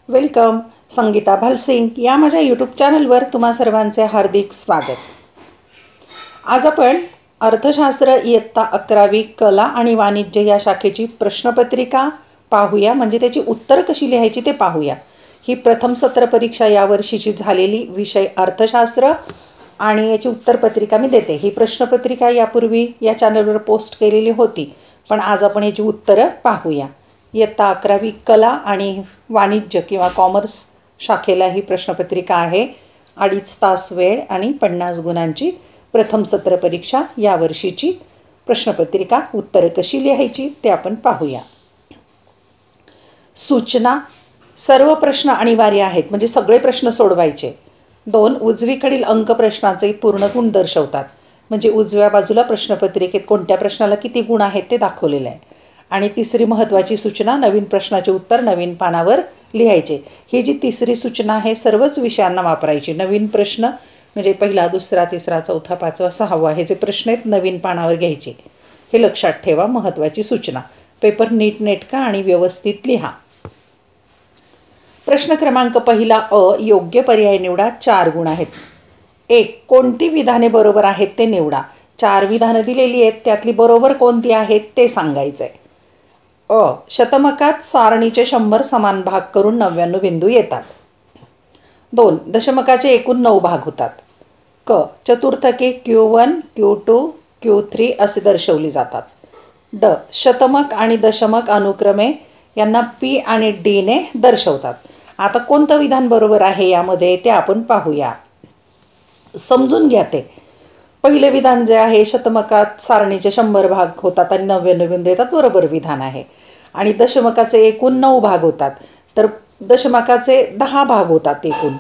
Welcome. Sangeeta Bhalsingh या माझ्या YouTube चॅनलवर तुम्हा सर्वांचे हार्दिक स्वागत. आज आपण अर्थशास्त्र इयत्ता 11वी कला आणि वाणिज्य या शाखेची प्रश्नपत्रिका पाहूया, म्हणजे त्याची उत्तर कशी लिहायची ते पाहूया. ही प्रथम सत्र परीक्षा यावर्षीची झालेली विषय अर्थशास्त्र आणि याची उत्तरपत्रिका मी देते. ही प्रश्नपत्रिका यापूर्वी या चॅनलवर पोस्ट केलेली होती, पण आज आपण याची उत्तरं पाहूया. इयत्ता 11वी कला आणि वाणिज्य किंवा कॉमर्स शाखेला ही प्रश्नपत्रिका आहे. 2.5 तास वेळ आणि 50 गुणांची प्रथम सत्र परीक्षा यावर्षीची प्रश्नपत्रिका. उत्तरं कशी लिहायची ते आपण पाहूया. सूचना: सर्व प्रश्न अनिवार्य आहेत, म्हणजे सगळे प्रश्न सोडवायचे. 2. उजवीकडील अंक प्रश्नाचे पूर्ण गुण दर्शवतात, म्हणजे उजव्या बाजूला प्रश्नपत्रिकेत कोणत्या प्रश्नाला किती गुण आहेत ते दाखवलेले आहे. आणि तिसरी महत्त्वाची सूचना: नवीन प्रश्नाचे उत्तर नवीन पानावर लिहायचे. ही जी तिसरी सूचना आहे सर्वच विषयांना वापरायची. नवीन प्रश्न म्हणजे पहिला, दुसरा, तिसरा, चौथा, पाचवा, 6वा हे जे प्रश्न आहेत नवीन पानावर घ्यायचे. हे लक्षात ठेवा, महत्त्वाची सूचना. पेपर नीटनेटका आणि व्यवस्थित लिहा. प्रश्न क्रमांक पहिला अ. योग्य पर्याय निवडा. 4 गुण आहेत. 1. कोणती विधाने बरोबर आहेत ते निवडा. 4 विधानं दिलेली आहेत, त्यातली बरोबर कोणती आहेत ते सांगायचं आहे. अ. शतमकात सारणीचे 100 समान भाग करून 99 बिंदू येतात. 2. दशमकाचे एकूण 9 भाग होतात. क. चतुर्थके Q1, Q2, Q3 असे दर्शवली जातात. ड. शतमक आणि दशमक अनुक्रमे यांना P आणि D ने दर्शवतात. आता कोणतं विधान बरोबर आहे यामध्ये ते आपण पाहूया. समजून घ्या ते. पहिले विधान जे आहे, शतमकात सारणीचे 100 भाग होतात आणि 99 बिंदू येतात, बरोबर विधान आहे. आणि दशमकाचे एकूण 9 भाग होतात, तर दशमकाचे 10 भाग होतात एकूण.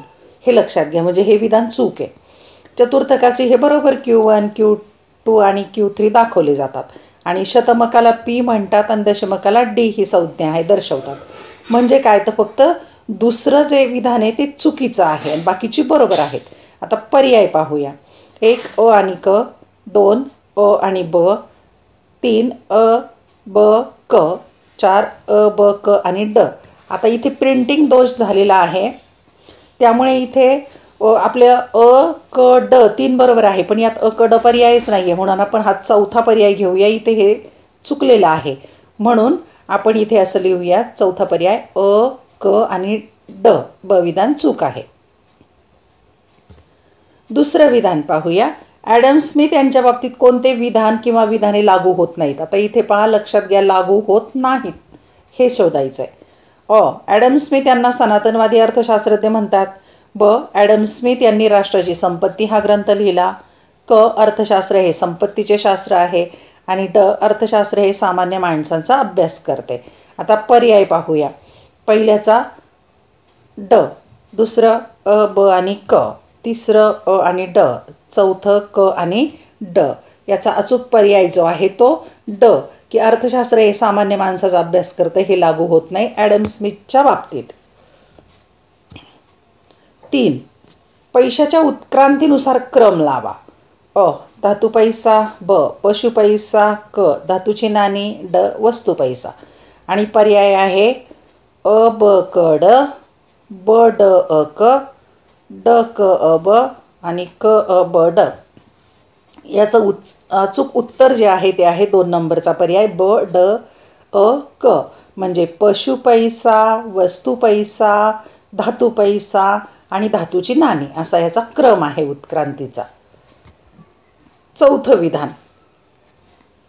हे लक्षात घ्या, म्हणजे हे विधान चूक आहे. चतुर्थकाचे हे बरोबर Q1, Q2 आणि Q3 दाखवले जातात. आणि शतमकाला P म्हणतात आणि दशमकाला D ही संज्ञा आहे, दर्शवतात. म्हणजे काय, तर फक्त दुसरं जे विधान आहे ते चुकीचं आहे आणि बाकीची बरोबर आहेत. आता पर्याय पाहूया. 1. अ आणि क. 2. अ आणि ब. 3. अ ब क. 4. अ ब क आणि ड. आता इथे प्रिंटिंग दोष झालेला आहे, त्यामुळे इथे आपल्या अ क ड 3 बरोबर आहे, पण यात अ क ड पर्यायच नाही आहे, म्हणून आपण हा चौथा पर्याय घेऊया. इथे हे चुकलेलं आहे, म्हणून आपण इथे असं लिहूया, चौथा पर्याय अ क आणि ड. ब विधान चूक आहे. दुसरं विधान पाहूया. ॲडम स्मिथ यांच्या बाबतीत कोणते विधान किंवा विधाने लागू होत नाहीत. आता इथे पहा, लक्षात घ्या, लागू होत नाहीत हे शोधायचं आहे. अ. ॲडम स्मिथ यांना सनातनवादी अर्थशास्त्रज्ञ म्हणतात. ब. ॲडम स्मिथ यांनी राष्ट्राची संपत्ती हा ग्रंथ लिहिला. क. अर्थशास्त्र हे संपत्तीचे शास्त्र आहे. आणि ड. अर्थशास्त्र हे सामान्य माणसांचा अभ्यास करते. आता पर्याय पाहूया. पहिल्याचा ड, दुसरं अ ब आणि क, तिसरं अ आणि ड, चौथं क आणि ड. याचा अचूक पर्याय जो आहे तो ड, की अर्थशास्त्र हे सामान्य माणसाचा अभ्यास करतं, हे लागू होत नाही ॲडम स्मिथच्या बाबतीत. 3. पैशाच्या उत्क्रांतीनुसार क्रम लावा. अ. धातू पैसा. ब. पशु पैसा. क. धातूची नाणी. ड. वस्तू पैसा. आणि पर्याय आहे अ ब क ड, ब ड अ क, ड क अ ब आणि क अ ब ड. याचं अचूक उत्तर जे आहे ते आहे 2 नंबरचा पर्याय ब ड अ क, म्हणजे पशु पैसा, वस्तू पैसा, धातू पैसा आणि धातूची नाणी असा याचा क्रम आहे उत्क्रांतीचा. चौथं विधान.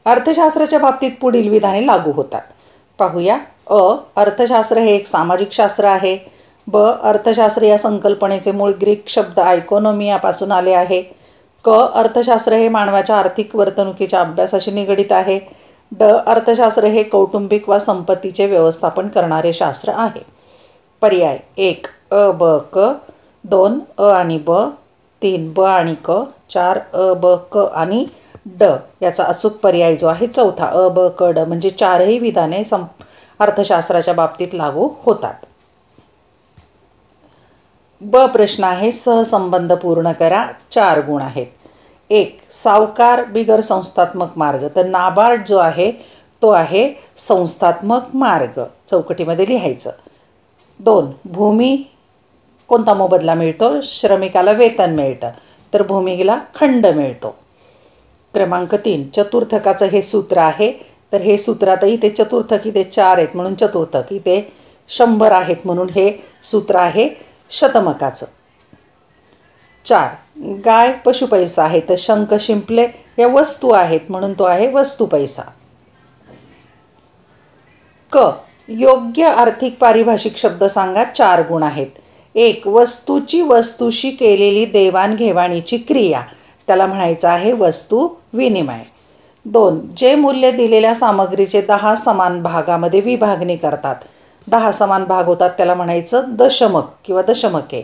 अर्थशास्त्राच्या बाबतीत पुढील विधाने लागू होतात. पाहूया. अ. अर्थशास्त्र हे एक सामाजिक शास्त्र आहे. ब. अर्थशास्त्र या संकल्पनेचे मूळ ग्रीक शब्द इकॉनॉमियापासून आले आहे. क. अर्थशास्त्र हे मानवाच्या आर्थिक वर्तणुकीच्या अभ्यासाशी निगडित आहे. ड. अर्थशास्त्र हे कौटुंबिक वा संपत्तीचे व्यवस्थापन करणारे शास्त्र आहे. पर्याय 1. अ ब क. 2. अ आणि ब. 3. ब आणि क. 4. अ ब क आणि ड. याचा अचूक पर्याय जो आहे चौथा अ ब क ड, म्हणजे 4ही विधाने अर्थशास्त्राच्या बाबतीत लागू होतात. ब प्रश्न आहे, सहसंबंध पूर्ण करा. 4 गुण आहेत. 1. सावकार बिगर संस्थात्मक मार्ग. तर नाबार्ड जो आहे तो आहे संस्थात्मक मार्ग, चौकटीमध्ये लिहायचं. 2. भूमी कोणता मोबदला मिळतो? श्रमिकाला वेतन मिळतं, तर भूमीला खंड मिळतो. क्रमांक 3. चतुर्थकाचं हे सूत्र आहे, तर हे सूत्रातही इथे चतुर्थक इथे 4 आहेत म्हणून चतुर्थक, इथे 100 आहेत म्हणून हे सूत्र आहे शतमकाचं. 4. गाय पशुपैसा आहे, तर शंख शिंपले या वस्तू आहेत म्हणून तो आहे वस्तू पैसा. क. योग्य आर्थिक पारिभाषिक शब्द सांगा. 4 गुण आहेत. 1. वस्तूची वस्तूशी केलेली देवाणघेवाणीची क्रिया, त्याला म्हणायचं आहे वस्तू विनिमय. 2. जे मूल्य दिलेल्या सामग्रीचे 10 समान भागामध्ये विभागणी करतात, 10 समान भाग होतात, त्याला म्हणायचं दशमक किंवा दशमके.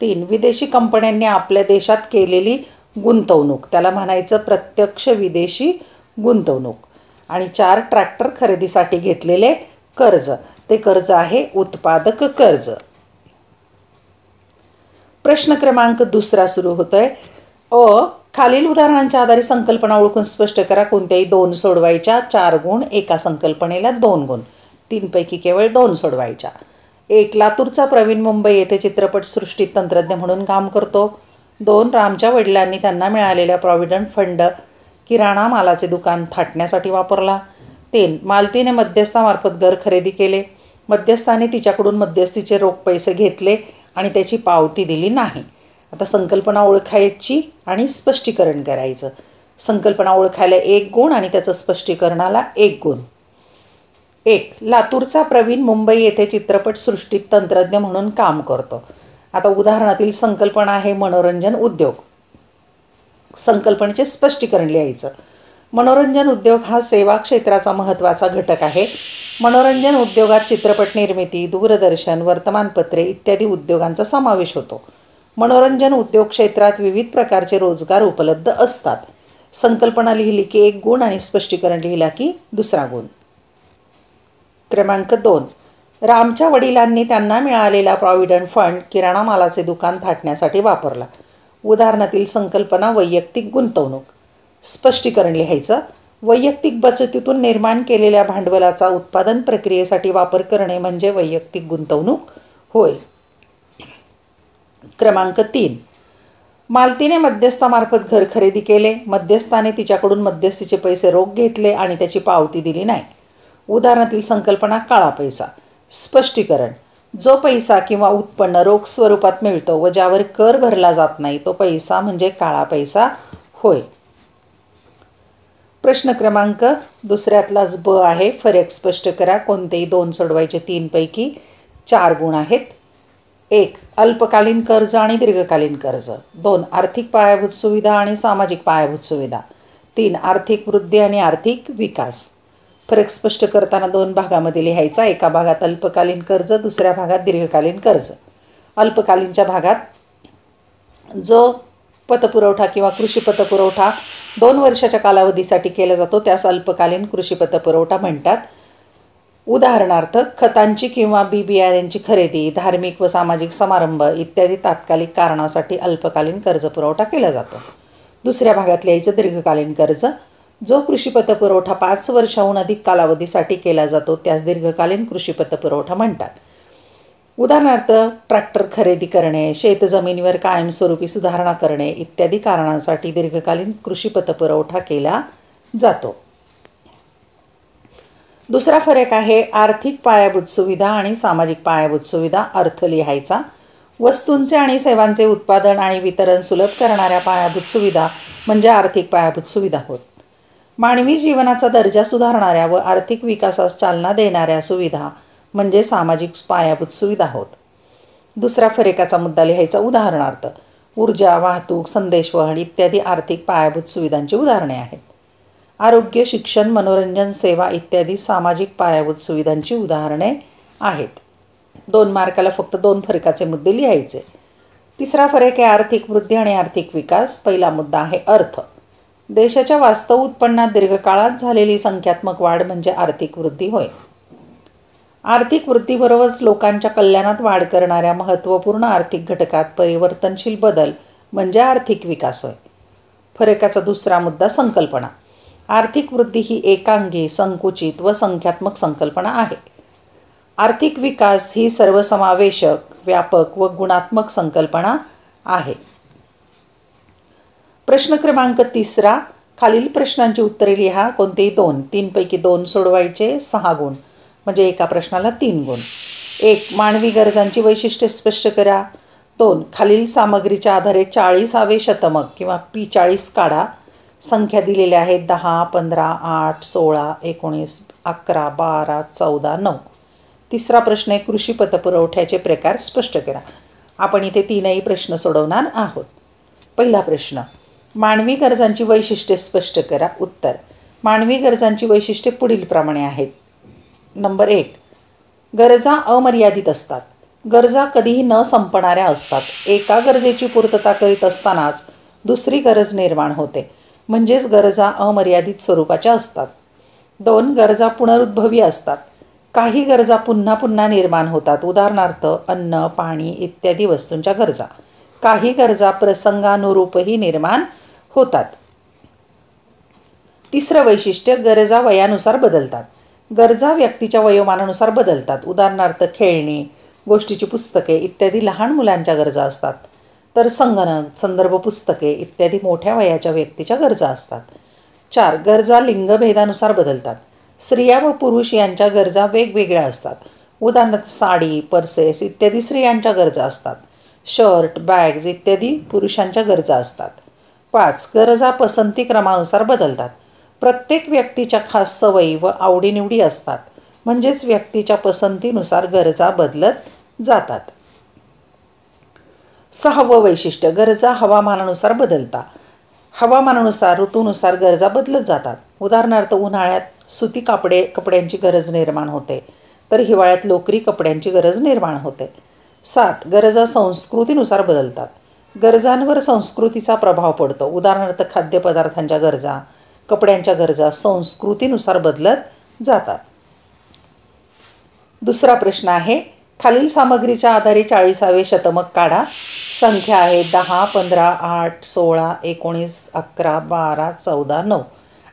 3. विदेशी कंपन्यांनी आपल्या देशात केलेली गुंतवणूक, त्याला म्हणायचं प्रत्यक्ष विदेशी गुंतवणूक. आणि 4. ट्रॅक्टर खरेदीसाठी घेतलेले कर्ज, ते कर्ज आहे उत्पादक कर्ज. प्रश्न क्रमांक 2 सुरू होतोय. खालील उदाहरणांच्या आधारे संकल्पना ओळखून स्पष्ट करा. कोणत्याही 2 सोडवायच्या. 4 गुण, एका संकल्पनेला 2 गुण. 3 पैकी केवळ 2 सोडवायच्या. 1. लातूरचा प्रवीण मुंबई येथे चित्रपटसृष्टीत तंत्रज्ञ म्हणून काम करतो. 2. रामच्या वडिलांनी त्यांना मिळालेल्या प्रॉव्हिडंट फंड किराणा मालाचे दुकान थाटण्यासाठी वापरला. 3. मालतीने मध्यस्थामार्फत घर खरेदी केले. मध्यस्थाने तिच्याकडून मध्यस्थीचे रोख पैसे घेतले आणि त्याची पावती दिली नाही. आता संकल्पना ओळखायची आणि स्पष्टीकरण करायचं. संकल्पना ओळखायला 1 गुण आणि त्याचं स्पष्टीकरणाला 1 गुण. 1. लातूरचा प्रवीण मुंबई येथे चित्रपटसृष्टीत तंत्रज्ञ म्हणून काम करतो. आता उदाहरणातील संकल्पना आहे मनोरंजन उद्योग. संकल्पनेचे स्पष्टीकरण लिहायचं. मनोरंजन उद्योग हा सेवा क्षेत्राचा महत्त्वाचा घटक आहे. मनोरंजन उद्योगात चित्रपट निर्मिती, दूरदर्शन, वर्तमानपत्रे इत्यादी उद्योगांचा समावेश होतो. मनोरंजन उद्योग क्षेत्रात विविध प्रकारचे रोजगार उपलब्ध असतात. संकल्पना लिहिली की 1 गुण आणि स्पष्टीकरण लिहिला की 2 गुण. क्रमांक 2. रामच्या वडिलांनी त्यांना मिळालेला प्रॉव्हिडंट फंड किराणा मालाचे दुकान थाटण्यासाठी वापरला. उदाहरणातील संकल्पना वैयक्तिक गुंतवणूक. स्पष्टीकरण लिहायचं. वैयक्तिक बचतीतून निर्माण केलेल्या भांडवलाचा उत्पादन प्रक्रियेसाठी वापर करणे म्हणजे वैयक्तिक गुंतवणूक होय. क्रमांक 3. मालतीने मध्यस्थामार्फत घर खरेदी केले. मध्यस्थाने तिच्याकडून मध्यस्थीचे पैसे रोख घेतले आणि त्याची पावती दिली नाही. उदाहरणातील संकल्पना काळा पैसा. स्पष्टीकरण. जो पैसा किंवा उत्पन्न रोख स्वरूपात मिळतो व ज्यावर कर भरला जात नाही तो पैसा म्हणजे काळा पैसा होय. प्रश्न क्रमांक 2 ब आहे. फरक स्पष्ट करा. कोणतेही 2 सोडवायचे. 3 पैकी 4 गुण आहेत. 1. अल्पकालीन कर्ज आणि दीर्घकालीन कर्ज. 2. आर्थिक पायाभूत सुविधा आणि सामाजिक पायाभूत सुविधा. 3. आर्थिक वृद्धी आणि आर्थिक विकास. फरक स्पष्ट करताना 2 भागामध्ये लिहायचा. एका भागात अल्पकालीन कर्ज, दुसऱ्या भागात दीर्घकालीन कर्ज. अल्पकालीनच्या भागात जो पतपुरवठा किंवा कृषी पतपुरवठा 2 वर्षाच्या कालावधीसाठी केला जातो त्यास अल्पकालीन कृषी पतपुरवठा म्हणतात. उदाहरणार्थ खतांची किंवा बियाण्यांची खरेदी, धार्मिक व सामाजिक समारंभ इत्यादी तात्कालिक कारणासाठी अल्पकालीन कर्ज पुरवठा केला जातो. दुसऱ्या भागात लिहायचं दीर्घकालीन कर्ज. जो कृषी पतपुरवठा 5 वर्षाहून अधिक कालावधीसाठी केला जातो त्यास दीर्घकालीन कृषी पतपुरवठा म्हणतात. उदाहरणार्थ ट्रॅक्टर खरेदी करणे, शेतजमिनीवर कायमस्वरूपी सुधारणा करणे इत्यादी कारणांसाठी दीर्घकालीन कृषी पतपुरवठा केला जातो. दुसरा फरक आहे आर्थिक पायाभूत सुविधा आणि सामाजिक पायाभूत सुविधा. अर्थ लिहायचा. वस्तूंचे आणि सेवांचे उत्पादन आणि वितरण सुलभ करणाऱ्या पायाभूत सुविधा म्हणजे आर्थिक पायाभूत सुविधा होत. मानवी जीवनाचा दर्जा सुधारणाऱ्या व आर्थिक विकासास चालना देणाऱ्या सुविधा म्हणजे सामाजिक पायाभूत सुविधा होत. दुसरा फरकाचा मुद्दा लिहायचा. उदाहरणार्थ ऊर्जा, वाहतूक, संदेशवहन इत्यादी आर्थिक पायाभूत सुविधांची उदाहरणे आहेत. आरोग्य, शिक्षण, मनोरंजन सेवा इत्यादी सामाजिक पायाभूत सुविधांची उदाहरणे आहेत. 2 मार्काला फक्त 2 फरकाचे मुद्दे लिहायचे. तिसरा फरक आहे आर्थिक वृद्धी आणि आर्थिक विकास. पहिला मुद्दा आहे अर्थ. देशाच्या वास्तव उत्पन्नात दीर्घकाळात झालेली संख्यात्मक वाढ म्हणजे आर्थिक वृद्धी होय. आर्थिक वृद्धीबरोबरच लोकांच्या कल्याणात वाढ करणाऱ्या महत्त्वपूर्ण आर्थिक घटकात परिवर्तनशील बदल म्हणजे आर्थिक विकास होय. फरकाचा दुसरा मुद्दा संकल्पना. आर्थिक वृद्धी ही एकांगी, संकुचित व संख्यात्मक संकल्पना आहे. आर्थिक विकास ही सर्वसमावेशक, व्यापक व गुणात्मक संकल्पना आहे. प्रश्न क्रमांक 3. खालील प्रश्नांची उत्तरे लिहा. कोणतेही 2, 3पैकी 2 सोडवायचे. 6 गुण म्हणजे एका प्रश्नाला 3 गुण. 1. मानवी गरजांची वैशिष्ट्ये स्पष्ट करा. 2. खालील सामग्रीच्या आधारे 40वे शतमक किंवा P40 काढा. संख्या दिलेल्या आहेत 10, 15, 8, 16, 19, 11, 12, 14, 9. तिसरा प्रश्न आहे कृषी पतपुरवठ्याचे प्रकार स्पष्ट करा. आपण इथे 3ही प्रश्न सोडवणार आहोत. पहिला प्रश्न, मानवी गरजांची वैशिष्ट्ये स्पष्ट करा. उत्तर, मानवी गरजांची वैशिष्ट्ये पुढीलप्रमाणे आहेत. नंबर 1, गरजा अमर्यादित असतात. गरजा कधीही न संपणाऱ्या असतात. एका गरजेची पूर्तता करीत असतानाच दुसरी गरज निर्माण होते, म्हणजेच गरजा अमर्यादित स्वरूपाच्या असतात. 2, गरजा पुनरुद्भवी असतात. काही गरजा पुन्हा पुन्हा निर्माण होतात. उदाहरणार्थ अन्न, पाणी इत्यादी वस्तूंच्या गरजा. काही गरजा प्रसंगानुरूपही निर्माण होतात. तिसरं वैशिष्ट्य, गरजा वयानुसार बदलतात. गरजा व्यक्तीच्या वयोमानानुसार बदलतात. उदाहरणार्थ खेळणी, गोष्टीची पुस्तके इत्यादी लहान मुलांच्या गरजा असतात, तर संगणक, संदर्भ पुस्तके इत्यादी मोठ्या वयाच्या व्यक्तीच्या गरजा असतात. 4, गरजा लिंगभेदानुसार बदलतात. स्त्रिया व पुरुष यांच्या गरजा वेगवेगळ्या असतात. उदाहरणार्थ साडी, पर्सेस इत्यादी स्त्रियांच्या गरजा असतात. शर्ट, बॅग्स इत्यादी पुरुषांच्या गरजा असतात. 5, गरजा पसंती क्रमानुसार बदलतात. प्रत्येक व्यक्तीच्या खास सवयी व आवडीनिवडी असतात, म्हणजेच व्यक्तीच्या पसंतीनुसार गरजा बदलत जातात. 6वं वैशिष्ट्य, गरजा हवामानानुसार बदलतात. हवामानानुसार, ऋतूनुसार गरजा बदलत जातात. उदाहरणार्थ उन्हाळ्यात सुती कपड्यांची गरज निर्माण होते, तर हिवाळ्यात लोकरी कपड्यांची गरज निर्माण होते. 7, गरजा संस्कृतीनुसार बदलतात. गरजांवर संस्कृतीचा प्रभाव पडतो. उदाहरणार्थ खाद्यपदार्थांच्या गरजा, कपड्यांच्या गरजा संस्कृतीनुसार बदलत जातात. दुसरा प्रश्न आहे, खालील सामग्रीच्या आधारे 40वे शतमक काढा. संख्या आहे 10, 15, 8, 16, 19, 11, 12, 14, 9.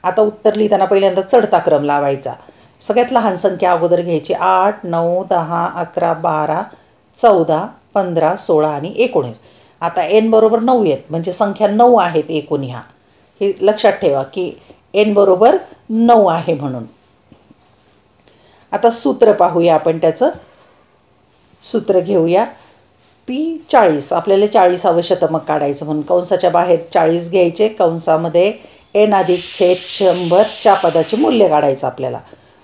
आता उत्तर लिहिताना पहिल्यांदा चढता क्रम लावायचा. सगळ्यात लहान संख्या अगोदर घ्यायची. 8, 9, 10, 11, 12, 14, 15, 16 आणि 19. आता n बरोबर 9 आहेत, म्हणजे संख्या 9 आहेत एकूण. ह्या हे लक्षात ठेवा की n बरोबर 9 आहे म्हणून. आता सूत्र पाहूया आपण. त्याचं सूत्र घेऊया. P40, आपल्याला 40वे शतमक काढायचं म्हणून कंसाच्या बाहेर 40 घ्यायचे. कंसामध्ये n+100 च्या पदाचे मूल्य काढायचं आपल्याला.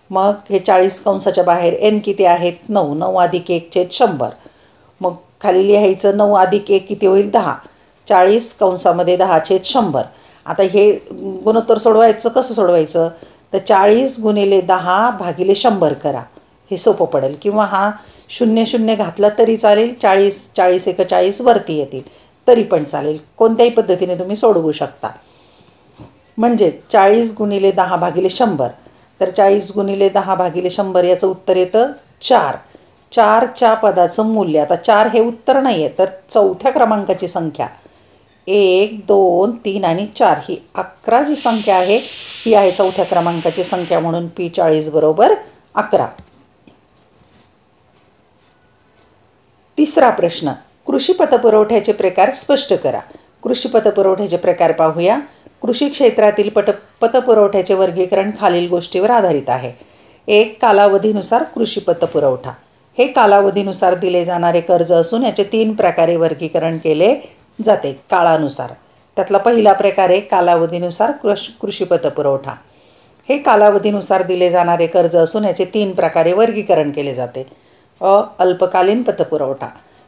मग हे 40 कंसाच्या बाहेर n किती आहेत? 9. 9+1/100. मग खाली लिहायचं 9+1 किती होईल? 10. 40 कंसामध्ये 10/100. आता हे गुणोत्तर सोडवायचं. कसं सोडवायचं? तर 40 × 10/100 करा. हे सोपं पडेल. किंवा हा 0 घातला तरी चालेल. 40 40 × 40 वरती येतील तरी पण चालेल. कोणत्याही पद्धतीने तुम्ही सोडवू शकता. म्हणजे 40 × 10/100. तर 40 × 10/100 याचं उत्तर येतं 4. 4च्या पदाचं मूल्य. आता 4 हे उत्तर नाही आहे, तर चौथ्या क्रमांकाची संख्या 1, 2, 3 आणि 4 ही 11 जी संख्या आहे ही आहे चौथ्या क्रमांकाची संख्या. म्हणून P40 बरोबर 11. तिसरा प्रश्न, कृषी पतपुरवठ्याचे प्रकार स्पष्ट करा. कृषी पतपुरवठ्याचे प्रकार पाहूया. कृषी क्षेत्रातील पतपुरवठ्याचे वर्गीकरण खालील गोष्टीवर आधारित आहे. 1. कालावधीनुसार कृषी पतपुरवठा. हे कालावधीनुसार दिले जाणारे कर्ज असून याचे 3 प्रकारे वर्गीकरण केले जाते काळानुसार. त्यातला पहिला प्रकार आहे कालावधीनुसार कृषी पतपुरवठा. हे कालावधीनुसार दिले जाणारे कर्ज असून याचे 3 प्रकारे वर्गीकरण केले जाते. अल्पकालीन पतपुरवठा.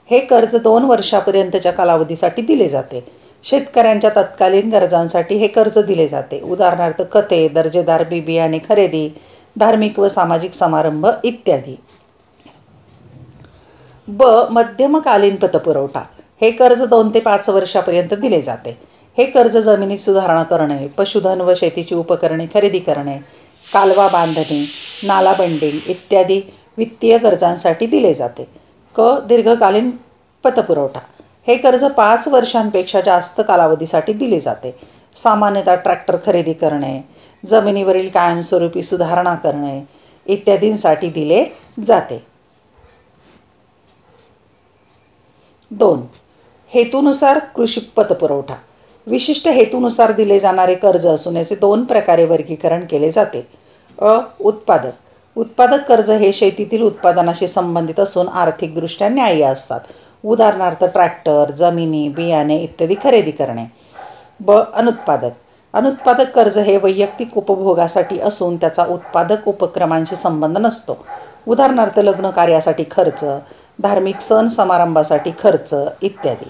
हे कर्ज 2 वर्षापर्यंतच्या कालावधीसाठी दिले जाते. शेतकऱ्यांच्या तत्कालीन गरजांसाठी हे कर्ज दिले जाते. उदाहरणार्थ खते, दर्जेदार बियाणे खरेदी, धार्मिक व सामाजिक समारंभ इत्यादी. मध्यमकालीन पतपुरवठा. हे कर्ज 2 ते 5 वर्षापर्यंत दिले जाते. हे कर्ज जमिनीत सुधारणा करणे, पशुधन व शेतीची उपकरणे खरेदी करणे, कालवा बांधणे, नाला बंडिंग इत्यादी वित्तीय गरजांसाठी दिले जाते. दीर्घकालीन पतपुरवठा. हे कर्ज 5 वर्षांपेक्षा जास्त कालावधीसाठी दिले जाते. सामान्यतः ट्रॅक्टर खरेदी करणे, जमिनीवरील कायमस्वरूपी सुधारणा करणे इत्यादींसाठी दिले जाते. 2. हेतूनुसार कृषी पतपुरवठा. विशिष्ट हेतूनुसार दिले जाणारे कर्ज असून याचे 2 प्रकारे वर्गीकरण केले जाते. उत्पादक. उत्पादक कर्ज हे शेतीतील उत्पादनाशी संबंधित असून आर्थिकदृष्ट्या न्याय्य असतात. उदाहरणार्थ ट्रॅक्टर, जमिनी, बियाणे इत्यादी खरेदी करणे. अनुत्पादक. अनुत्पादक कर्ज हे वैयक्तिक उपभोगासाठी असून त्याचा उत्पादक उपक्रमांशी संबंध नसतो. उदाहरणार्थ लग्न कार्यासाठी खर्च, धार्मिक सण समारंभासाठी खर्च इत्यादी.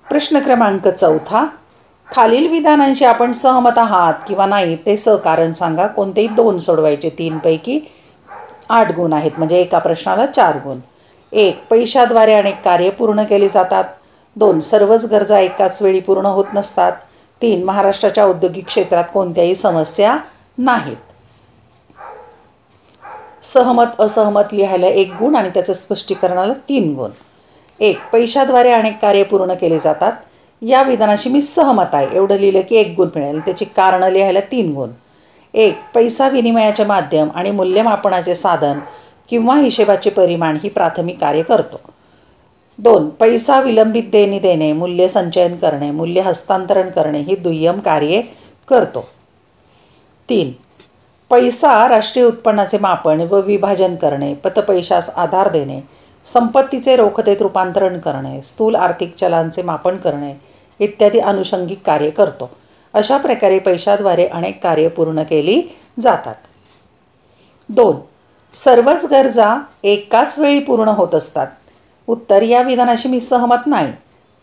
प्रश्न क्रमांक 4. खालील विधानांशी आपण सहमत आहात किंवा नाही ते कारण सांगा. कोणतेही 2 सोडवायचे. 3 पैकी 8 गुण आहेत, म्हणजे एका प्रश्नाला 4 गुण. 1. पैशाद्वारे अनेक कार्य पूर्ण केली जातात. 2. सर्वच गरजा एकाच वेळी पूर्ण होत नसतात. 3. महाराष्ट्राच्या औद्योगिक क्षेत्रात कोणत्याही समस्या नाहीत. सहमत असहमत लिहायला 1 गुण आणि त्याचं स्पष्टीकरणाला 3 गुण. 1. पैशाद्वारे अनेक कार्य पूर्ण केली जातात. या विधानाशी मी सहमत आहे एवढं लिहिलं की 1 गुण मिळेल. त्याची कारणं लिहायला 3 गुण. 1. पैसा विनिमयाचे माध्यम आणि मूल्यमापनाचे साधन किंवा हिशेबाचे परिमाण ही प्राथमिक कार्य करतो. 2. पैसा विलंबित देणी देणे, मूल्य संचयन करणे, मूल्य हस्तांतरण करणे ही दुय्यम कार्ये करतो. 3. पैसा राष्ट्रीय उत्पन्नाचे मापन व विभाजन करणे, पतपैशास आधार देणे, संपत्तीचे रोखतेत रूपांतरण करणे, स्थूल आर्थिक चलांचे मापन करणे इत्यादी अनुषंगिक कार्य करतो. अशा प्रकारे पैशाद्वारे अनेक कार्य पूर्ण केली जातात. 2. सर्वच गरजा एकाच वेळी पूर्ण होत असतात. उत्तर. या विधानाशी मी सहमत नाही.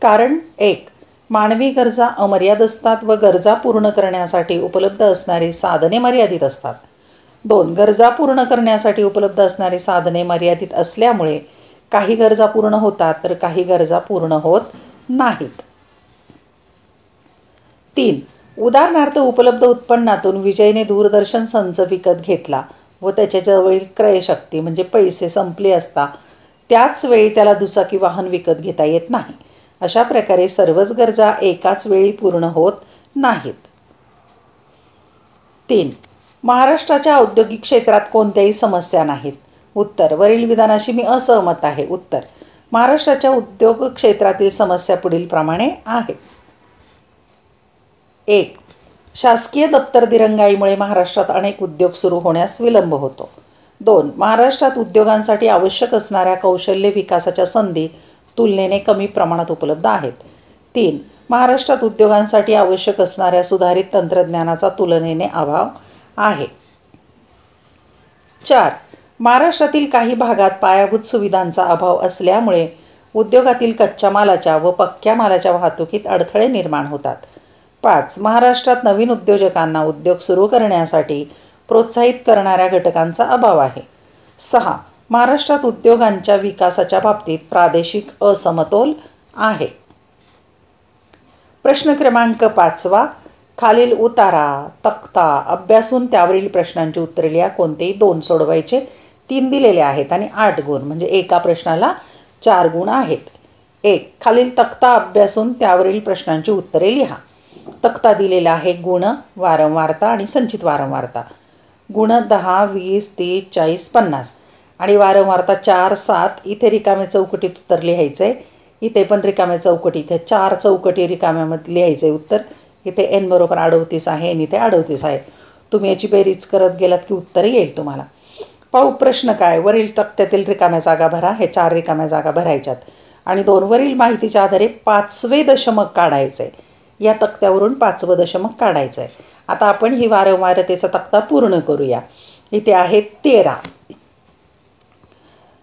कारण 1. मानवी गरजा अमर्याद असतात व गरजा पूर्ण करण्यासाठी उपलब्ध असणारी साधने मर्यादित असतात. 2. गरजा पूर्ण करण्यासाठी उपलब्ध असणारी साधने मर्यादित असल्यामुळे काही गरजा पूर्ण होतात तर काही गरजा पूर्ण होत नाहीत. 3. उदाहरणार्थ उपलब्ध उत्पन्नातून विजयने दूरदर्शन संच विकत घेतला व त्याच्याजवळील क्रयशक्ती म्हणजे पैसे संपले असता त्याच वेळी त्याला दुचाकी वाहन विकत घेता येत नाही. अशा प्रकारे सर्वच गरजा एकाच वेळी पूर्ण होत नाहीत. 3. महाराष्ट्राच्या औद्योगिक क्षेत्रात कोणत्याही समस्या नाहीत. उत्तर. वरील विधानाशी मी असहमत आहे. उत्तर. महाराष्ट्राच्या उद्योग क्षेत्रातील समस्या पुढीलप्रमाणे आहेत. 1. शासकीय दप्तर दिरंगाईमुळे महाराष्ट्रात अनेक उद्योग सुरू होण्यास विलंब होतो. 2. महाराष्ट्रात उद्योगांसाठी आवश्यक असणाऱ्या कौशल्य विकासाच्या संधी तुलनेने कमी प्रमाणात उपलब्ध आहेत. 3. महाराष्ट्रात उद्योगांसाठी आवश्यक असणाऱ्या सुधारित तंत्रज्ञानाचा तुलनेने अभाव आहे. 4. महाराष्ट्रातील काही भागात पायाभूत सुविधांचा अभाव असल्यामुळे उद्योगातील कच्च्या मालाच्या व पक्क्या मालाच्या वाहतुकीत अडथळे निर्माण होतात. 5. महाराष्ट्रात नवीन उद्योजकांना उद्योग सुरू करण्यासाठी प्रोत्साहित करणाऱ्या घटकांचा अभाव आहे. 6. महाराष्ट्रात उद्योगांच्या विकासाच्या बाबतीत प्रादेशिक असमतोल आहे. प्रश्न क्रमांक 5. खालील उतारा, तक्ता अभ्यासून त्यावरील प्रश्नांची उत्तरे लिहा. कोणतेही 2 सोडवायचे. 3 दिलेले आहेत आणि 8 गुण, म्हणजे एका प्रश्नाला 4 गुण आहेत. 1. खालील तक्ता अभ्यासून त्यावरील प्रश्नांची उत्तरे लिहा. तक्ता दिलेला आहे गुण, वारंवारता आणि संचित वारंवारता. गुण 10, 20, 30, 40, 50 आणि वारंवारता 4, 7. इथे रिकाम्या चौकटीत उत्तर लिहायचं आहे. इथे पण रिकाम्या चौकटी, इथे 4 चौकटी रिकाम्यामध्ये लिहायचं आहे उत्तर. इथे n बरोबर 38 आहे आणि इथे 38 आहे. तुम्ही याची बेरीज करत गेलात की उत्तर येईल तुम्हाला. पाहू प्रश्न काय. वरील तक्त्यातील रिकाम्या जागा भरा. हे 4 रिकाम्या जागा भरायच्यात आणि 2 वरील माहितीच्या आधारे 5वे दशमक काढायचं आहे. या तक्त्यावरून 5वं दशमक काढायचं आहे. आता आपण ही वारंवारतेचा तक्ता पूर्ण करूया. इथे आहे 13,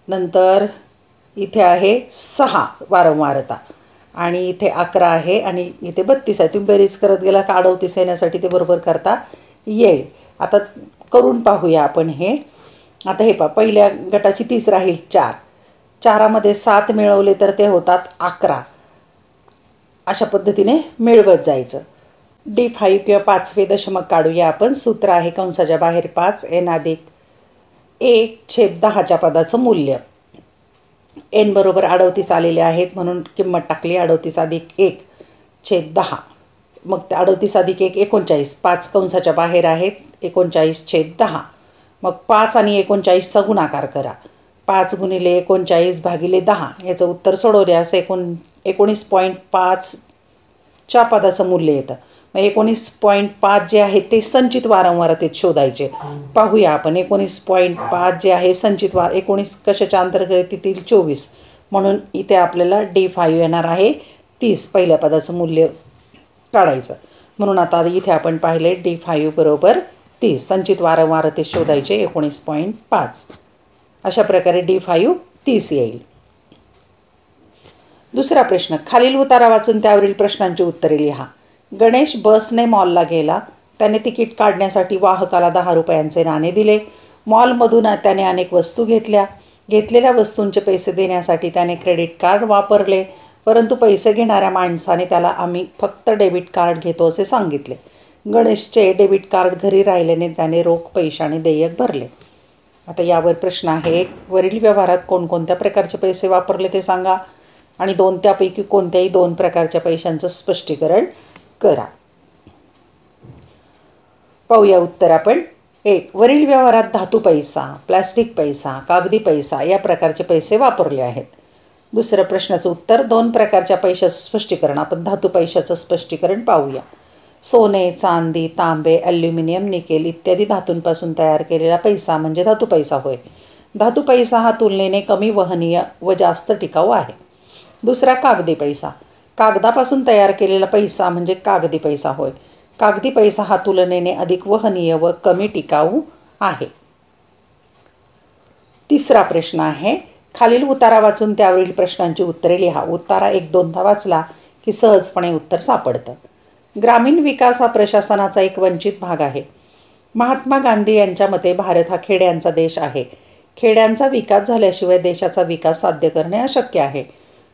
नंतर इथे आहे 6 वारंवारता आणि इथे 11 आहे आणि इथे 32 आहे. तुम्ही बेरीज करत गेला का 38 येण्यासाठी ते बरोबर करता येईल. आता करून पाहूया आपण हे. आता हे पहा, पहिल्या गटाची 30 राहील 4. 4मध्ये 7 मिळवले तर ते होतात 11. अशा पद्धतीने मिळवत जायचं. D5 किंवा 5वे दशमक काढूया आपण. सूत्र आहे कंसाच्या बाहेर 5 n अधिक 1/10च्या पदाचं मूल्य. n बरोबर 38 आलेले आहेत म्हणून किंमत टाकली 38 अधिक 1/10. मग ते 38 अधिक 1 39, 5 कंसाच्या बाहेर आहेत, 39/10. मग 5 आणि 39चा गुणाकार करा. 5 गुणिले 39 भागिले 10 याचं उत्तर सोडवल्यास 19.5च्या पदाचं मूल्य येतं. मग 19.5 जे आहे ते संचित वारंवारतेत शोधायचे. पाहूया आपण. 19.5 जे आहे संचित 19 कशाच्या अंतर्गत येतील? 24. म्हणून इथे आपल्याला D5 येणार आहे 30. पहिल्या पदाचं मूल्य काढायचं. म्हणून आता इथे आपण पाहिले D5 बरोबर 30. संचित वारंवारतेत शोधायचे 19.5. अशा प्रकारे D5 30 येईल. दुसरा प्रश्न. खालील उतारा वाचून त्यावरील प्रश्नांची उत्तरे लिहा. गणेश बसने मॉलला गेला. त्याने तिकीट काढण्यासाठी वाहकाला 10 रुपयांचे नाणे दिले. मॉलमधून त्याने अनेक वस्तू घेतल्या. घेतलेल्या वस्तूंचे पैसे देण्यासाठी त्याने क्रेडिट कार्ड वापरले, परंतु पैसे घेणाऱ्या माणसाने त्याला आम्ही फक्त डेबिट कार्ड घेतो असे सांगितले. गणेशचे डेबिट कार्ड घरी राहिल्याने त्याने रोख पैशाने देयक भरले. आता यावर प्रश्न आहे. वरील व्यवहारात कोणकोणत्या प्रकारचे पैसे वापरले ते सांगा आणि त्यापैकी कोणत्याही 2 प्रकारच्या पैशांचं स्पष्टीकरण करा. पाहूया उत्तर आपण. 1. वरील व्यवहारात धातू पैसा, प्लास्टिक पैसा, कागदी पैसा या प्रकारचे पैसे वापरले आहेत. दुसरं प्रश्नाचं उत्तर. 2 प्रकारच्या पैशाचं स्पष्टीकरण. आपण धातू पैशाचं स्पष्टीकरण पाहूया. सोने, चांदी, तांबे, ॲल्युमिनियम, निकेल इत्यादी धातूंपासून तयार केलेला पैसा म्हणजे धातू पैसा होय. धातू पैसा हा तुलनेने कमी वहनीय व जास्त टिकाऊ आहे. दुसरा कागदी पैसा. कागदापासून तयार केलेला पैसा म्हणजे कागदी पैसा होय. कागदी पैसा हा तुलनेने अधिक वहनीय व कमी टिकाऊ आहे. तिसरा प्रश्न आहे. खालील उतारा वाचून त्यावरील प्रश्नांची उत्तरे लिहा. उतारा 1-2दा वाचला की सहजपणे उत्तर सापडतं. ग्रामीण विकास हा प्रशासनाचा एक वंचित भाग आहे. महात्मा गांधी यांच्या मते भारत हा खेड्यांचा देश आहे. खेड्यांचा विकास झाल्याशिवाय देशाचा विकास साध्य करणे अशक्य आहे.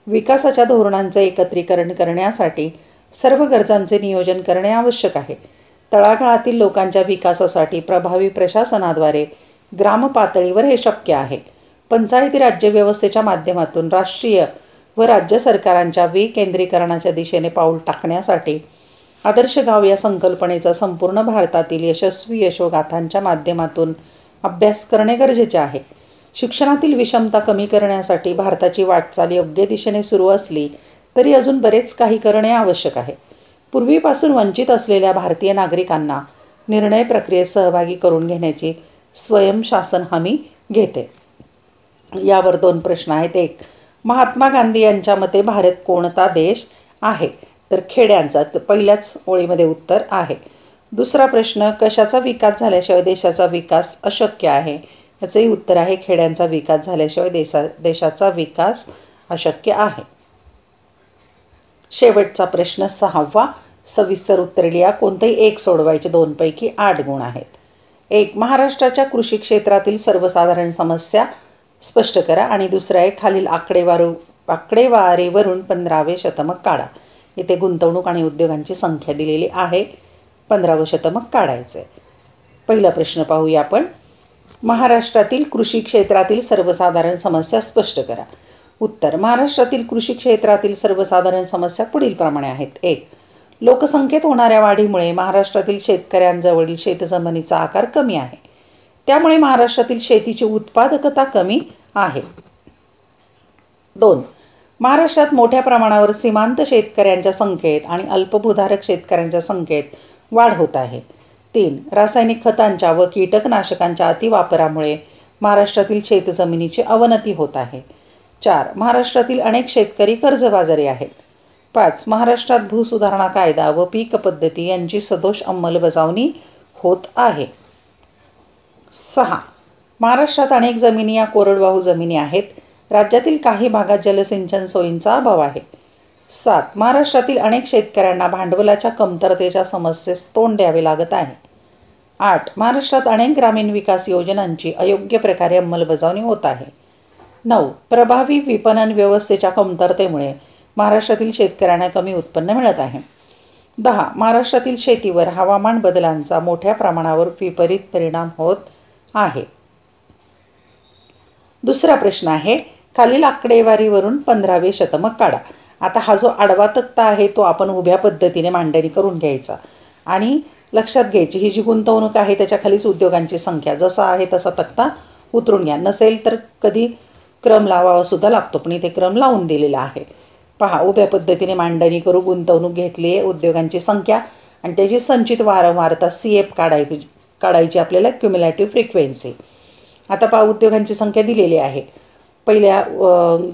विकासाच्या धोरणांचे एकत्रीकरण करण्यासाठी सर्व गरजांचे नियोजन करणे आवश्यक आहे. तळागाळातील लोकांच्या विकासासाठी प्रभावी प्रशासनाद्वारे ग्रामपातळीवर हे शक्य आहे. पंचायती राज्यव्यवस्थेच्या माध्यमातून राष्ट्रीय व राज्य सरकारांच्या विकेंद्रीकरणाच्या दिशेने पाऊल टाकण्यासाठी आदर्श गाव या संकल्पनेचा संपूर्ण भारतातील यशस्वी यशोगाथांच्या माध्यमातून अभ्यास करणे गरजेचे आहे. शिक्षणातील विषमता कमी करण्यासाठी भारताची वाटचाल योग्य दिशेने सुरू असली तरी अजून बरेच काही करणे आवश्यक आहे. पूर्वीपासून वंचित असलेल्या भारतीय नागरिकांना निर्णय प्रक्रियेत सहभागी करून घेण्याची स्वयंशासन हमी घेते. यावर 2 प्रश्न आहेत. 1. महात्मा गांधी यांच्या मते भारत कोणता देश आहे? तर खेड्यांचा. पहिल्याच ओळीमध्ये उत्तर आहे. दुसरा प्रश्न. कशाचा विकास झाल्याशिवाय देशाचा विकास अशक्य आहे? याचंही उत्तर आहे खेड्यांचा विकास झाल्याशिवाय देशाचा विकास अशक्य आहे. शेवटचा प्रश्न 6वा. सविस्तर उत्तरे लिहा. कोणतेही एक सोडवायचे. 2 पैकी 8 गुण आहेत. 1. महाराष्ट्राच्या कृषी क्षेत्रातील सर्वसाधारण समस्या स्पष्ट करा. आणि दुसरं आहे खालील आकडेवारीवरून 15वे शतमक काढा. इथे गुंतवणूक आणि उद्योगांची संख्या दिलेली आहे. 15वं शतमक काढायचं आहे. पहिला प्रश्न पाहूया आपण. महाराष्ट्रातील कृषी क्षेत्रातील सर्वसाधारण समस्या स्पष्ट करा. उत्तर. महाराष्ट्रातील कृषी क्षेत्रातील सर्वसाधारण समस्या पुढीलप्रमाणे आहेत. 1. लोकसंख्येत होणाऱ्या वाढीमुळे महाराष्ट्रातील शेतकऱ्यांजवळील शेतजमिनीचा आकार कमी आहे. त्यामुळे महाराष्ट्रातील शेतीची उत्पादकता कमी आहे. 2. महाराष्ट्रात मोठ्या प्रमाणावर सीमांत शेतकऱ्यांच्या संख्येत आणि अल्पभूधारक शेतकऱ्यांच्या संख्येत वाढ होत आहे. 3. रासायनिक खतांच्या व कीटकनाशकांच्या अतिवापरामुळे महाराष्ट्रातील शेतजमिनीची अवनती होत आहे. 4. महाराष्ट्रातील अनेक शेतकरी कर्जबाजारी आहेत. 5. महाराष्ट्रात भूसुधारणा कायदा व पीक पद्धती यांची सदोष अंमलबजावणी होत आहे. 6. महाराष्ट्रात अनेक जमिनी या कोरडवाहू जमिनी आहेत. राज्यातील काही भागात जलसिंचन सोयींचा अभाव आहे. 7. महाराष्ट्रातील अनेक शेतकऱ्यांना भांडवलाच्या कमतरतेच्या समस्येस तोंड द्यावे लागत आहे. 8. महाराष्ट्रात अनेक ग्रामीण विकास योजनांची अयोग्य प्रकारे अंमलबजावणी होत आहे. 9. प्रभावी विपणन व्यवस्थेच्या कमतरतेमुळे महाराष्ट्रातील शेतकऱ्यांना कमी उत्पन्न मिळत आहे. 10. महाराष्ट्रातील शेतीवर हवामान बदलांचा मोठ्या प्रमाणावर विपरीत परिणाम होत आहे. दुसरा प्रश्न आहे खालील आकडेवारीवरून 15वे शतमक काढा. आता हा जो आडवा तक्ता आहे तो आपण उभ्या पद्धतीने मांडणी करून घ्यायचा आणि लक्षात घ्यायची ही जी गुंतवणूक आहे त्याच्याखालीच उद्योगांची संख्या, जसा आहे तसा तक्ता उतरून घ्या. नसेल तर कधी क्रम लावावा सुद्धा लागतो, पण इथे क्रम लावून दिलेला आहे. पहा, उभ्या पद्धतीने मांडणी करू, गुंतवणूक घेतली आहे, उद्योगांची संख्या आणि त्याची संचित वारंवारता CF काढायची आपल्याला, क्युम्युलेटिव्ह फ्रिक्वेन्सी. आता पहा, उद्योगांची संख्या दिलेली आहे. पहिल्या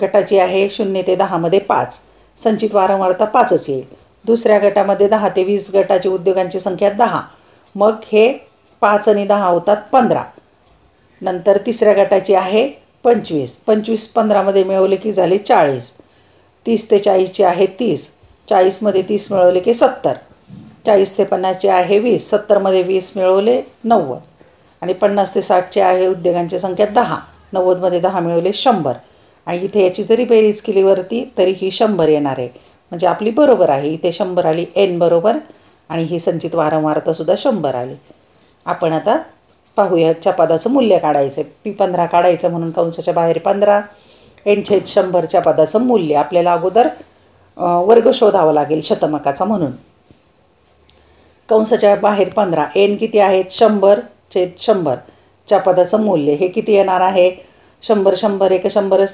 गटाची आहे 0 ते 10 5, संचित वारंवारता 5च येईल. दुसऱ्या गटामध्ये 10 ते 20 गटाची उद्योगांची संख्या 10, मग हे 5 आणि 10 होतात 15. नंतर तिसऱ्या गटाची आहे 25, 25 15 मिळवले की झाले 40. 30 ते 40ची आहे 30, 40 30 मिळवले की 70. 40 ते 50ची आहे 20, 70 20 मिळवले 90. आणि 50 ते 60ची आहे उद्योगांची संख्या 10, 90 10 मिळवले 100. आणि इथे याची जरी बेरीज केली वरती तरी ही 100 येणार आहे, म्हणजे आपली बरोबर आहे. इथे 100 आली, n बरोबर, आणि ही संचित वारंवारतासुद्धा 100 आली. आपण आता पाहूयाच्या पदाचं मूल्य काढायचं आहे. P15 काढायचं म्हणून कंसाच्या बाहेर 15, n/100च्या पदाचं मूल्य आपल्याला अगोदर वर्ग शोधावा लागेल शतमकाचा, म्हणून कंसाच्या बाहेर 15, n किती आहेत 100/100च्या पदाचं मूल्य हे किती येणार आहे 100 100 1 100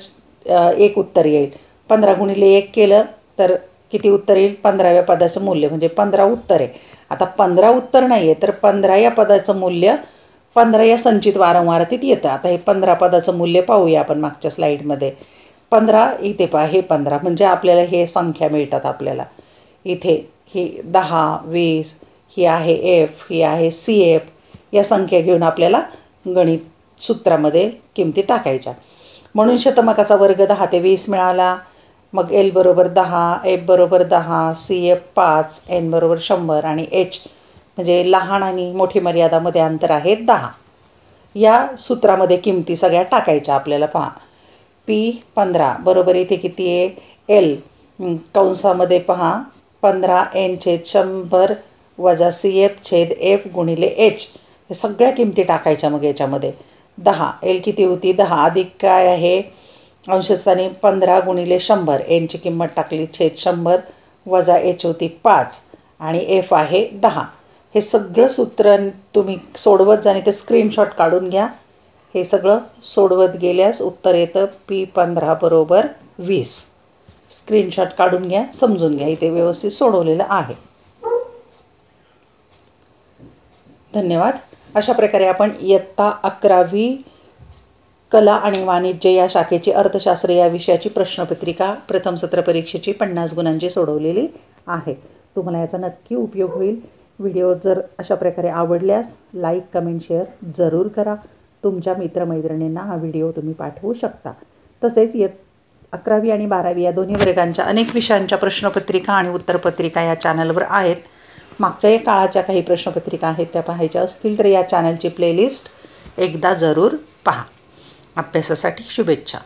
एक उत्तर येईल. 15 गुणिले 1 केलं तर किती उत्तर येईल 15व्या पदाचं मूल्य, म्हणजे 15 उत्तर आहे. आता 15 उत्तर नाही आहे तर 15 या पदाचं मूल्य 15 या संचित वारंवारतेत येतं. आता हे 15 पदाचं मूल्य पाहूया आपण मागच्या स्लाईडमध्ये. 15 इथे पहा, हे 15 म्हणजे आपल्याला हे संख्या मिळतात. आपल्याला इथे ही 10 20 ही आहे F, ही आहे CF, या संख्या घेऊन आपल्याला गणित सूत्रामध्ये किमती टाकायच्या. म्हणून शतमकाचा वर्ग 10 ते 20 मिळाला. मग L बरोबर 10, F बरोबर 10, CF 5, N बरोबर 100 आणि H म्हणजे लहान आणि मोठी मर्यादामध्ये अंतर आहे 10. या सूत्रामध्ये किमती सगळ्या टाकायच्या आपल्याला. पहा, P15 बरोबर इथे किती आहे L कंसामध्ये पहा 15 n/100 वजा CF/F गुणिले H, हे सगळ्या किमती टाकायच्या. मग याच्यामध्ये 10 L किती होती 10 अधिक काय आहे अंशस्थानी 15 गुणिले 100, nची किंमत टाकली /100 वजा H होती 5 आणि F आहे 10. हे सगळं सूत्र तुम्ही सोडवत जा आणि ते स्क्रीनशॉट काढून घ्या. हे सगळं सोडवत गेल्यास उत्तर येतं P15 बरोबर 20. स्क्रीनशॉट काढून घ्या, समजून घ्या, इथे व्यवस्थित सोडवलेलं आहे. धन्यवाद. अशा प्रकारे आपण इयत्ता 11वी कला आणि वाणिज्य या शाखेची अर्थशास्त्र या विषयाची प्रश्नपत्रिका प्रथम सत्र परीक्षेची 50 गुणांची सोडवलेली आहे. तुम्हाला याचा नक्की उपयोग होईल. व्हिडिओ जर अशा प्रकारे आवडल्यास लाईक कमेंट शेअर जरूर करा. तुमच्या मित्रमैत्रिणींना हा व्हिडिओ तुम्ही पाठवू शकता. तसेच 11वी आणि 12वी या दोन्ही वर्गांच्या अनेक विषयांच्या प्रश्नपत्रिका आणि उत्तरपत्रिका या चॅनलवर आहेत. मागच्या काळाच्या काही प्रश्नपत्रिका आहेत त्या पाहायच्या असतील तर या चॅनलची प्लेलिस्ट एकदा जरूर पहा. अभ्यासासाठी शुभेच्छा.